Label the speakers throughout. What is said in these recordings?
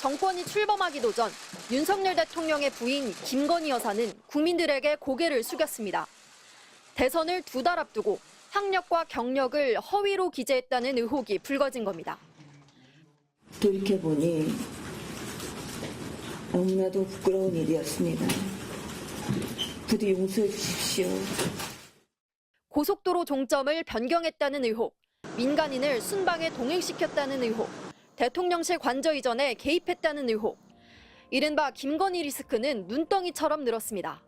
Speaker 1: 정권이 출범하기도 전 윤석열 대통령의 부인 김건희 여사는 국민들에게 고개를 숙였습니다. 대선을 2달 앞두고 학력과 경력을 허위로 기재했다는 의혹이 불거진 겁니다.
Speaker 2: 돌이켜보니 너무나도 부끄러운 일이었습니다. 부디 용서해 주십시오.
Speaker 1: 고속도로 종점을 변경했다는 의혹, 민간인을 순방에 동행시켰다는 의혹, 대통령실 관저 이전에 개입했다는 의혹. 이른바 김건희 리스크는 눈덩이처럼 늘었습니다.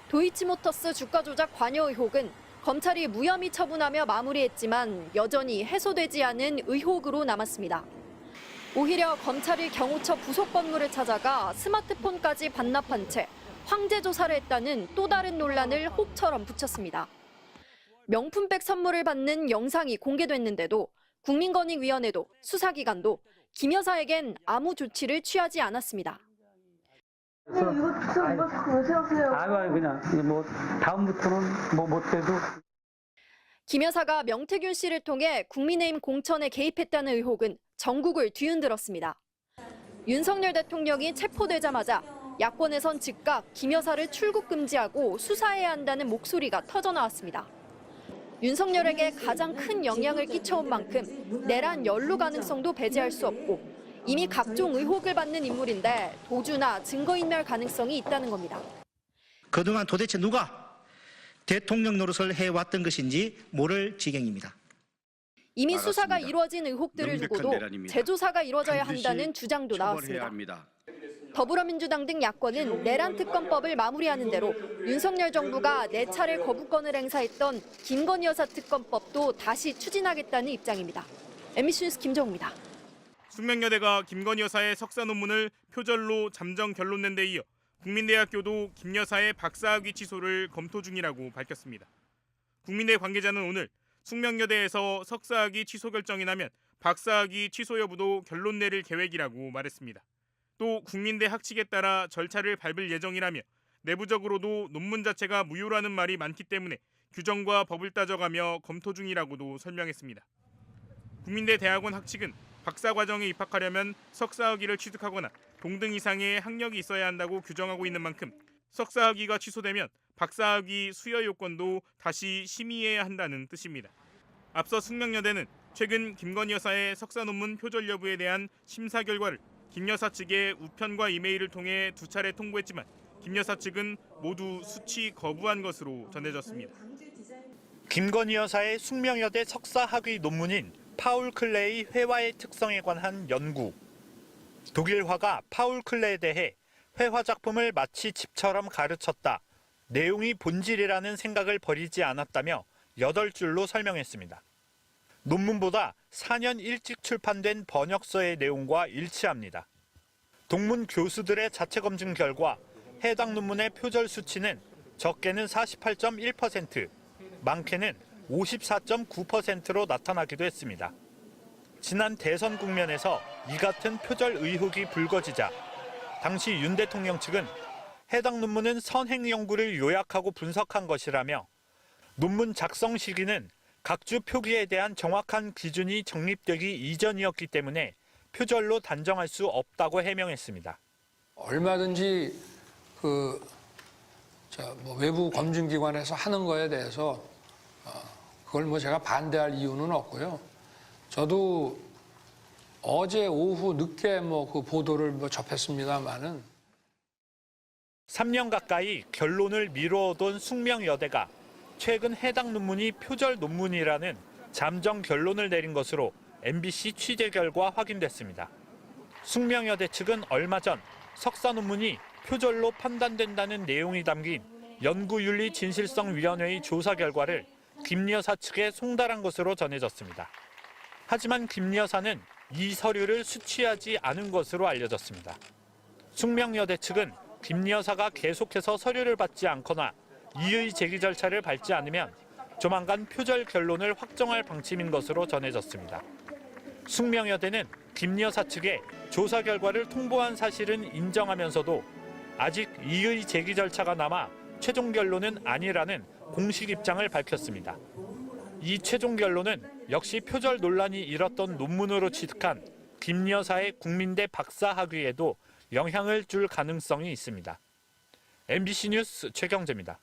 Speaker 1: 도이치모터스 주가 조작 관여 의혹은 검찰이 무혐의 처분하며 마무리했지만 여전히 해소되지 않은 의혹으로 남았습니다. 오히려 검찰이 경호처 부속 건물을 찾아가 스마트폰까지 반납한 채 황제 조사를 했다는 또 다른 논란을 혹처럼 붙였습니다. 명품백 선물을 받는 영상이 공개됐는데도 국민권익위원회도 수사기관도 김 여사에겐 아무 조치를 취하지 않았습니다.
Speaker 3: 이거 자꾸 왜 세우세요? 그냥 뭐 다음부터는 뭐 못해도.
Speaker 1: 김 여사가 명태균 씨를 통해 국민의힘 공천에 개입했다는 의혹은 전국을 뒤흔들었습니다. 윤석열 대통령이 체포되자마자 야권에선 즉각 김 여사를 출국 금지하고 수사해야 한다는 목소리가 터져나왔습니다. 윤석열에게 가장 큰 영향을 끼쳐온 만큼 내란 연루 가능성도 배제할 수 없고 이미 각종 의혹을 받는 인물인데 도주나 증거인멸 가능성이 있다는 겁니다.
Speaker 4: 그동안 도대체 누가 대통령 노릇을 해왔던 것인지 모를 지경입니다.
Speaker 1: 이미 수사가 이루어진 의혹들을 두고도 재조사가 이루어져야 한다는 주장도 나왔습니다. 더불어민주당 등 야권은 내란 특검법을 마무리하는 대로 윤석열 정부가 4차례 거부권을 행사했던 김건희 여사 특검법도 다시 추진하겠다는 입장입니다. MBC 뉴스 김정우입니다.
Speaker 5: 숙명여대가 김건희 여사의 석사 논문을 표절로 잠정 결론낸 데 이어 국민대학교도 김 여사의 박사학위 취소를 검토 중이라고 밝혔습니다. 국민대 관계자는 오늘 숙명여대에서 석사학위 취소 결정이 나면 박사학위 취소 여부도 결론 내릴 계획이라고 말했습니다. 또 국민대 학칙에 따라 절차를 밟을 예정이라며 내부적으로도 논문 자체가 무효라는 말이 많기 때문에 규정과 법을 따져가며 검토 중이라고도 설명했습니다. 국민대 대학원 학칙은 박사 과정에 입학하려면 석사학위를 취득하거나 동등 이상의 학력이 있어야 한다고 규정하고 있는 만큼 석사학위가 취소되면 박사학위 수여 요건도 다시 심의해야 한다는 뜻입니다. 앞서 숙명여대는 최근 김건희 여사의 석사 논문 표절 여부에 대한 심사 결과를 김 여사 측에 우편과 이메일을 통해 2차례 통보했지만 김 여사 측은 모두 수치 거부한 것으로 전해졌습니다.
Speaker 6: 김건희 여사의 숙명여대 석사 학위 논문인 파울 클레이 회화의 특성에 관한 연구. 독일 화가 파울 클레에 대해 회화 작품을 마치 집처럼 가르쳤다. 내용이 본질이라는 생각을 버리지 않았다며 8줄로 설명했습니다. 논문보다 4년 일찍 출판된 번역서의 내용과 일치합니다. 동문 교수들의 자체 검증 결과 해당 논문의 표절 수치는 적게는 48.1%, 많게는 54.9%로 나타나기도 했습니다. 지난 대선 국면에서 이 같은 표절 의혹이 불거지자 당시 윤 대통령 측은 해당 논문은 선행 연구를 요약하고 분석한 것이라며 논문 작성 시기는 각주 표기에 대한 정확한 기준이 정립되기 이전이었기 때문에 표절로 단정할 수 없다고 해명했습니다.
Speaker 7: 얼마든지 외부 검증기관에서 하는 거에 대해서 그걸 제가 반대할 이유는 없고요. 저도 어제 오후 늦게 그 보도를 접했습니다만은
Speaker 6: 3년 가까이 결론을 미뤄오던 숙명여대가 최근 해당 논문이 표절 논문이라는 잠정 결론을 내린 것으로 MBC 취재 결과 확인됐습니다. 숙명여대 측은 얼마 전 석사 논문이 표절로 판단된다는 내용이 담긴 연구윤리진실성위원회의 조사 결과를 김 여사 측에 송달한 것으로 전해졌습니다. 하지만 김 여사는 이 서류를 수취하지 않은 것으로 알려졌습니다. 숙명여대 측은 김 여사가 계속해서 서류를 받지 않거나 이의 제기 절차를 밟지 않으면 조만간 표절 결론을 확정할 방침인 것으로 전해졌습니다. 숙명여대는 김 여사 측에 조사 결과를 통보한 사실은 인정하면서도 아직 이의 제기 절차가 남아 최종 결론은 아니라는 공식 입장을 밝혔습니다. 이 최종 결론은 역시 표절 논란이 일었던 논문으로 취득한 김 여사의 국민대 박사 학위에도 영향을 줄 가능성이 있습니다. MBC 뉴스 최경재입니다.